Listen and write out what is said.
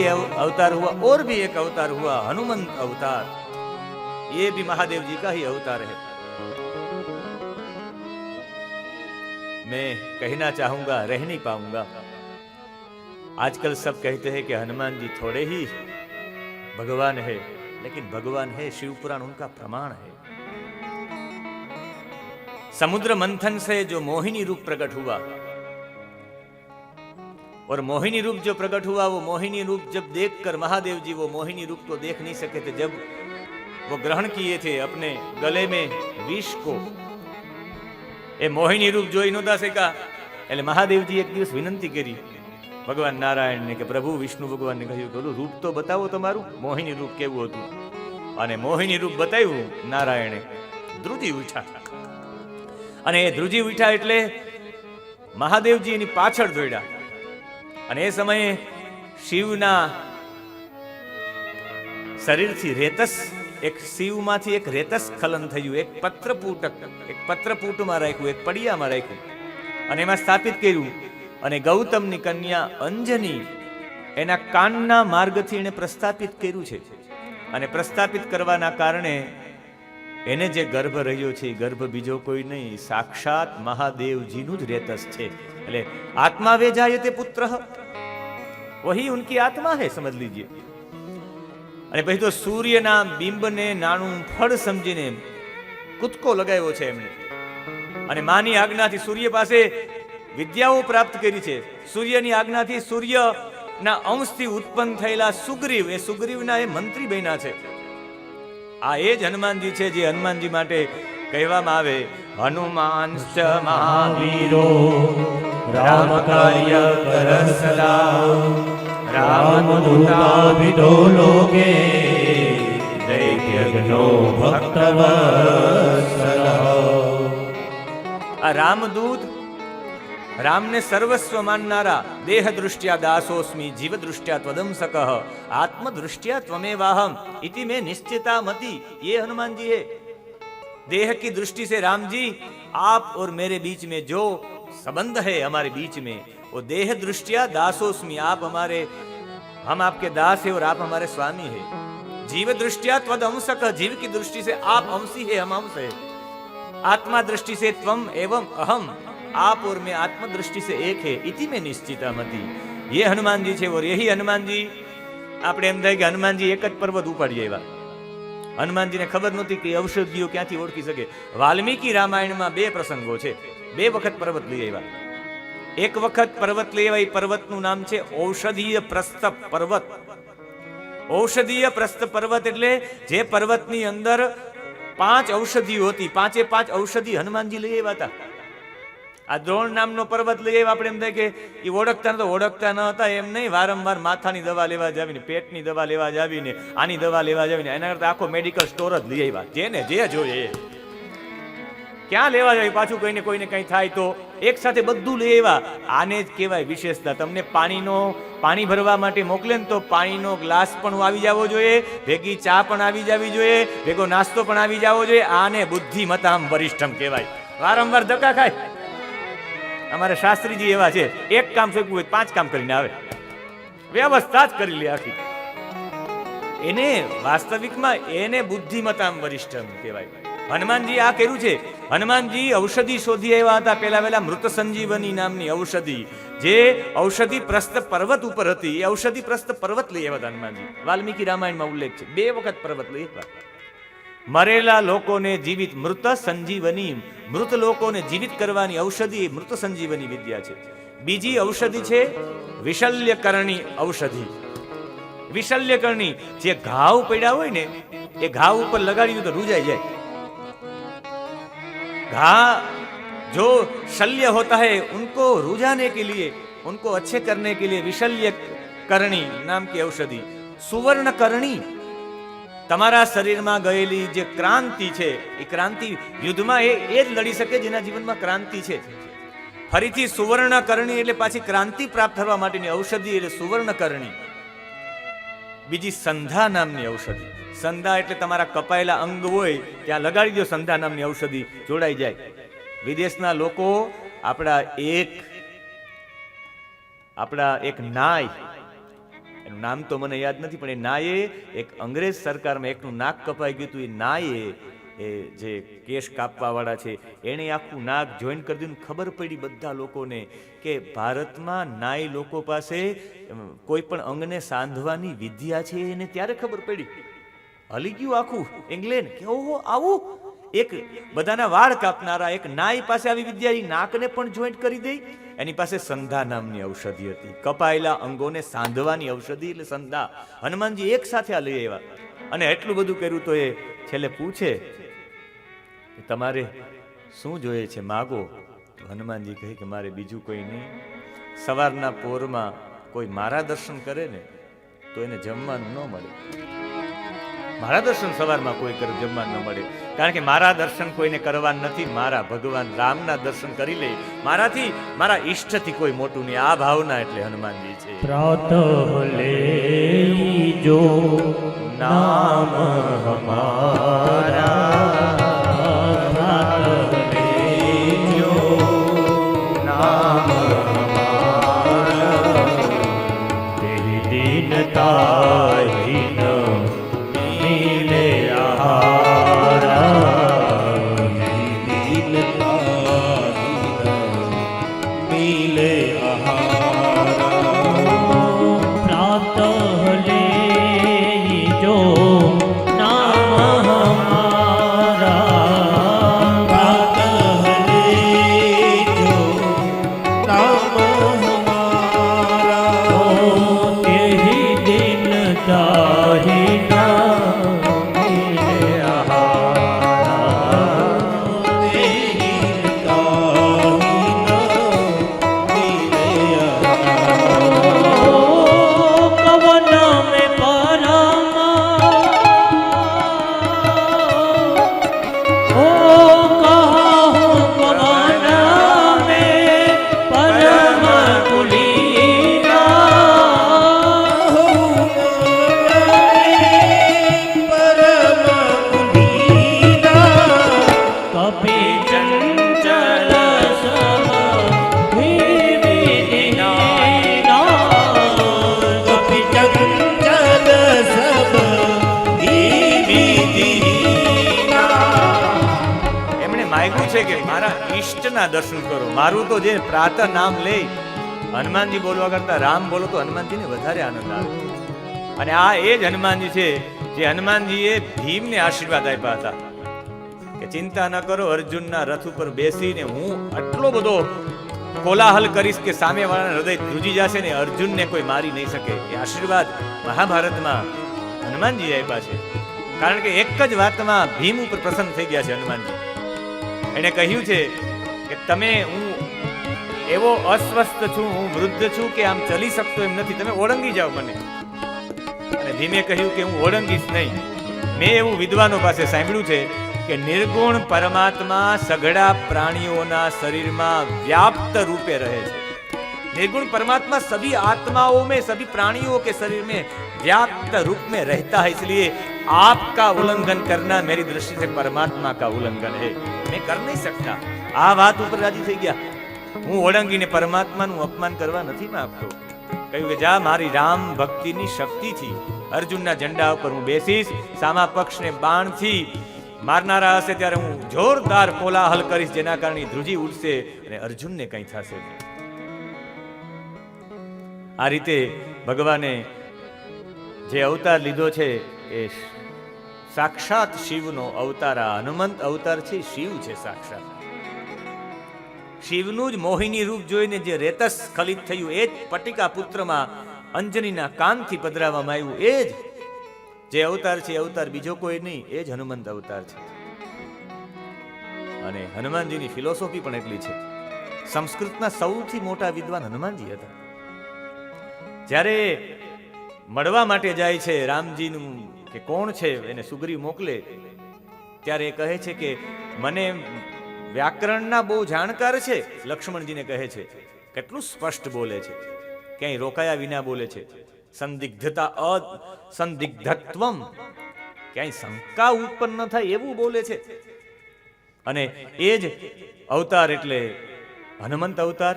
अवतार हुआ और भी एक अवतार हुआ हनुमंत अवतार, ये भी महादेव जी का ही अवतार है। मैं कहना चाहूंगा, रह नहीं पाऊंगा। आजकल सब कहते हैं कि हनुमान जी थोड़े ही भगवान है, लेकिन भगवान है। शिव पुराण उनका प्रमाण है। समुद्र मंथन से जो मोहिनी रूप प्रकट हुआ, और मोहिनी रूप जो प्रकट हुआ, वो मोहिनी रूप जब देखकर महादेव जी वो मोहिनी रूप को देख नहीं सके थे। जब वो ग्रहण किए थे अपने गले में विष को, ए मोहिनी रूप જોઈ નહોતા શક્યા, એટલે મહાદેવજી એક દિવસ વિનંતી કરી ભગવાન નારાયણને કે પ્રભુ વિષ્ણુ ભગવાનને કહ્યું કે રૂપ તો બતાવો તમારું, મોહિની રૂપ કેવું હતું. અને મોહિની રૂપ બતાવ્યું નારાયણે, ધ્રુજી ઉઠ્યા. અને એ ધ્રુજી ઉઠ્યા એટલે મહાદેવજી એની પાછળ દોડ્યા. અને એ સમયે શિવના શરીરથી રેતસ, એક શિવમાંથી એક રેતસ સ્ખલન થયું. એક પત્રપૂટક, એક પત્રપૂટમાં રાખ્યું, એક પડિયામાં રાખ્યું અને એમાં સ્થાપિત કર્યું. અને ગૌતમની કન્યા અંજની એના કાનના માર્ગથી એને પ્રસ્થાપિત કર્યું છે. અને પ્રસ્થાપિત કરવાના કારણે એને જે ગર્ભ રહ્યો છે, ગર્ભ બીજો કોઈ નહીં, સાક્ષાત મહાદેવજીનું જ રેતસ છે. એટલે આત્મા વેજાયતે પુત્ર, વહી ઉનકી આત્મા હે, સમજ લીજીએ. અને પછી તો સૂર્યના બિંબને નાનું ફળ સમજીને કૂદકો લગાવ્યો છે એમને. અને માની આજ્ઞાથી સૂર્ય પાસે વિદ્યાઓ પ્રાપ્ત કરી છે. સૂર્યની આજ્ઞાથી સૂર્યના અંશથી ઉત્પન્ન થયેલા સુગ્રીવ, એ સુગ્રીવના એ મંત્રી બન્યા છે. આ એ જ હનુમાનજી છે જે હનુમાનજી માટે કહેવામાં આવે હનુમાનશ્ચ મહાવીરો રામ કાર્ય કર સદા રામદૂતાવિદો લોકે દૈત્યજ્ઞો ભક્તવત્સલઃ. આ રામદૂત, રામને સર્વસ્વ માનનારા, દેહ દૃષ્ટ્યા દાસોસ્મી જીવ દૃષ્ટ્યા ત્વદંસક આત્મ દૃષ્ટ્યા ત્વમેવાહમ इति में निश्चिता मति. ये हनुमान जी है. देह की दृष्टि से राम जी, आप और मेरे बीच में जो संबंध है हमारे बीच में, वो देह दृष्टिया दासोस्मी, आप हमारे, हम आपके दास है और आप हमारे स्वामी है. जीव दृष्टिया त्वद अंशक, जीव की दृष्टि से आप अंशी है, हम अंश है. आत्मा दृष्टि से त्वम एवं अहम, आप और मैं आत्म दृष्टि से एक है. इति में निश्चिता मति. ये हनुमान जी है. और यही हनुमान जी, આપણે એમ થાય કે હનુમાનજી એક જ પર્વત ઉપાડી આવ્યા. હનુમાનજીને ખબર નહોતી કે ઔષધિઓ ક્યાંથી ઓળખી શકે. વાલ્મીકી રામાયણમાં બે પ્રસંગો છે. બે વખત પર્વત લઈ આવ્યા. એક વખત પર્વત લઈ આવ્યા, એ પર્વતનું નામ છે ઔષધીય પ્રસ્થ પર્વત. ઔષધીય પ્રસ્થ પર્વત એટલે જે પર્વતની અંદર 5 ઔષધિઓ હતી, 5 ઔષધિ હનુમાનજી લઈ આવ્યા હતા. આ દ્રોણ નામનો પર્વત લઈ આવ્યા. આપણે એમ થાય કે એ ઓળખતા ન હતા, એમ નહીં. વારંવાર માથાની દવા લેવા જાવીને, પેટની દવા લેવા જાવીને, આની દવા લેવા જાવીને, એના કરતા આખો મેડિકલ સ્ટોર જ લઈ આવ્યા. જેને જે જોઈએ ક્યાં લેવા જાય, પાછું કહીને કોઈને કંઈ થાય તો એક સાથે બધું લઈ આવ્યા. આને જ કહેવાય વિશેષતા. તમને પાણી ભરવા માટે મોકલે ને તો પાણીનો ગ્લાસ પણ આવી જવો જોઈએ, ભેગી ચા પણ આવી જવી જોઈએ, ભેગો નાસ્તો પણ આવી જવો જોઈએ. આને બુદ્ધિમતામ વરિષ્ઠમ કહેવાય. વારંવાર ધક્કા ખાય. અમારે શાસ્ત્રીજી એવા છે, એક કામ ફેંકવું હોય 5 કામ કરીને આવે, વ્યવસ્થા જ કરી લે આખી. એને વાસ્તવિકમાં એને બુદ્ધિમતામ વરિષ્ઠમ કહેવાય. હનુમાનજી આ કર્યું છે. હનુમાનજી ઔષધિ શોધી આવ્યા હતા. પેલા મૃત સંજીવની નામની ઔષધિ, જે ઔષધિ પ્રસ્થ પર્વત ઉપર હતી, એ ઔષધિ પ્રસ્થ પર્વત લઈ આવ્યા હતા હનુમાનજી. વાલ્મીકી રામાયણમાં ઉલ્લેખ છે. 2 વખત પર્વત લઈ આવ્યા. મરેલા લોકોને જીવિત, મૃત સંજીવની, મૃત લોકોને જીવિત કરવાની ઔષધિ એ મૃત સંજીવની વિદ્યા છે. બીજી ઔષધિ છે વિશલ્યકરણી ઔષધિ. વિશલ્યકરણી, જે ઘાવ પડ્યા હોય ને, એ ઘાવ ઉપર લગાડી તો રૂજાઈ જાય. घा जो शल्य होता है उनको रुझाने के लिए, उनको अच्छे करने के लिए विशल्य करणी नाम की औषधि. सुवर्ण करणी, તમારા શરીરમાં ગયેલી જે ક્રાંતિ છે, એ ક્રાંતિ યુદ્ધમાં એ જ લડી શકે જેના જીવનમાં ક્રાંતિ છે. ફરીથી સુવર્ણ કરણી એટલે પાછી ક્રાંતિ પ્રાપ્ત થવા માટેની ઔષધિ એટલે સુવર્ણ કરણી. બીજી સંધા નામની ઔષધિ. સંધા એટલે તમારા કપાયેલા અંગ હોય ત્યાં લગાડી દો સંધા નામની ઔષધિ, જોડાઈ જાય. વિદેશના લોકો આપણા એક નાય એનું નામ તો મને યાદ નથી, પણ એ નાયે એક અંગ્રેજ સરકારમાં એકનું નાક કપાઈ ગયું હતું, એ નાયે એ જે કેશ કાપવાવાળા છે એણે આખું નાક જોઈન કરી દીધું. ખબર પડી બધા લોકોને કે ભારતમાં નાઈ લોકો પાસે કોઈ પણ અંગને સાંધવાની વિદ્યા છે, એને ત્યારે ખબર પડી. હલી ગયું આખું ઇંગ્લેન્ડ કે ઓહો આવું એક બધાના વાળ કાપનારા એક નાઈ પાસે આવી વિદ્યા, નાકને પણ જોઈન્ટ કરી દે. એની પાસે સંધા નામની ઔષધિ હતી, કપાયેલા અંગોને સાંધવાની ઔષધિ, એટલે સંધા. હનુમાનજી એક સાથે આ લઈ આવ્યા અને એટલું બધું કર્યું તો એ છેલ્લે પૂછે કે તમારે શું જોઈએ છે, માગો. હનુમાનજી કહે કે મારે બીજું કોઈ નહીં, સવારના પોરમાં કોઈ મારા દર્શન કરે ને તો એને જમવાનું ન મળે. મારા દર્શન સવારમાં કોઈ કરે જમવાનું ન મળે, કારણ કે મારા દર્શન કોઈને કરવા નથી, મારા ભગવાન રામના દર્શન કરી લે, મારાથી મારા ઈષ્ટથી કોઈ મોટું નહીં. આ ભાવના એટલે હનુમાનજી છે. પ્રાતઃ લેજો નામ હમારા, પ્રાતઃ લેજો નામ હમારા, તેરી દીનતા હીન મિલે આહારા, તેરી દીનતા હીન મિલે આહારા. પ્રાતઃ લેજો નામ હમારા, પ્રાતઃ લેજો નામ હમારા, તેરી દીનતા હીન મિલે આહારા, તેરી દીનતા હીન મિલે આહારા. कवन में परमा ओ कहा हूँ कवन में परम कुलीना, परम कुलीना, कपि चंचल सब धीमिना, कपि चंचल सब धीमिना. એમણે માગ્યું છે કે મારા ઈષ્ટના દર્શન કરો. મારું તો જે પ્રાતઃ નામ લે, હનુમાનજી બોલવા કરતા રામ બોલો તો હનુમાનજીને વધારે આનંદ આવે. અને આ એ જ હનુમાનજી છે જે હનુમાનજીએ ભીમને આશીર્વાદ આપ્યા હતા કે ચિંતા ન કરો, અર્જુનના રથ ઉપર બેસીને હું આટલો બધો કોલાહલ કરીશ કે સામેવાળાના હૃદય ધ્રુજી જશે ને અર્જુનને કોઈ મારી નહીં શકે. એ આશીર્વાદ મહાભારતમાં હનુમાનજી આપ્યા છે, કારણ કે એક જ વાતમાં ભીમ ઉપર પ્રસન્ન થઈ ગયા છે હનુમાનજી. એને કહ્યું છે કે તમે, હું એવો અસ્વસ્થ છું, હું વૃદ્ધ છું કે આમ ચલી શકતો એમ નથી, તમે ઓળંગી જાઓ મને. અને ભીમે કહ્યું કે હું ઓળંગીશ નહીં. મેં એવું વિદ્વાનો પાસે સાંભળ્યું છે કે નિર્ગુણ પરમાત્મા સઘળા પ્રાણીઓના શરીરમાં વ્યાપ્ત રૂપે રહે છે. निर्गुण परमात्मा सभी आत्माओं में, सभी प्राणियों के शरीर में व्याप्त रूप में रहता है, इसलिए आपका उल्लंघन करना मेरी दृष्टि से परमात्मा का उल्लंघन है, मैं कर नहीं सकता. આ વાત ઉપર રાજી થઈ ગયા. હું ઓળંગીને પરમાત્માનું અપમાન કરવા નથી માંગતો. કહ્યું કે જા, મારી રામ ભક્તિની શક્તિથી અર્જુનના ઝંડા ઉપર હું બેસીશ, સામા પક્ષને બાણથી મારનારા હશે ત્યારે હું જોરદાર કોલાહલ કરીશ, જેના કારણે ધ્રુજી ઉઠશે અને અર્જુનને કંઈ થશે. આ રીતે ભગવાને જે અવતાર લીધો છે એ સાક્ષાત શિવનો અવતાર. આ હનુમંત અવતાર છે, શિવ છે સાક્ષાત. શિવનું જ મોહિની રૂપ જોઈને જે રેતસ સ્ખલિત થયું, એ જ પટિકા પુત્રમાં અંજનીના કાનથી પધરાવવામાં આવ્યું, એ જ જે અવતાર છે, અવતાર બીજો કોઈ નહીં, એ જ હનુમંત અવતાર છે. અને હનુમાનજીની ફિલોસોફી પણ એટલી છે. સંસ્કૃતના સૌથી મોટા વિદ્વાન હનુમાનજી હતા. જ્યારે મળવા માટે જાય છે રામજીનું કે કોણ છે, એને સુગ્રીવ મોકલે, ત્યારે એ કહે છે કે મને વ્યાકરણના બહુ જાણકાર છે. લક્ષ્મણજીને કહે છે, કેટલું સ્પષ્ટ બોલે છે, ક્યાંય રોકાયા વિના બોલે છે. સંદિગ્ધતા સંદિગ્ધત્વમ, ક્યાંય શંકા ઉત્પન્ન ન થાય એવું બોલે છે. અને એ જ અવતાર એટલે હનુમંત અવતાર.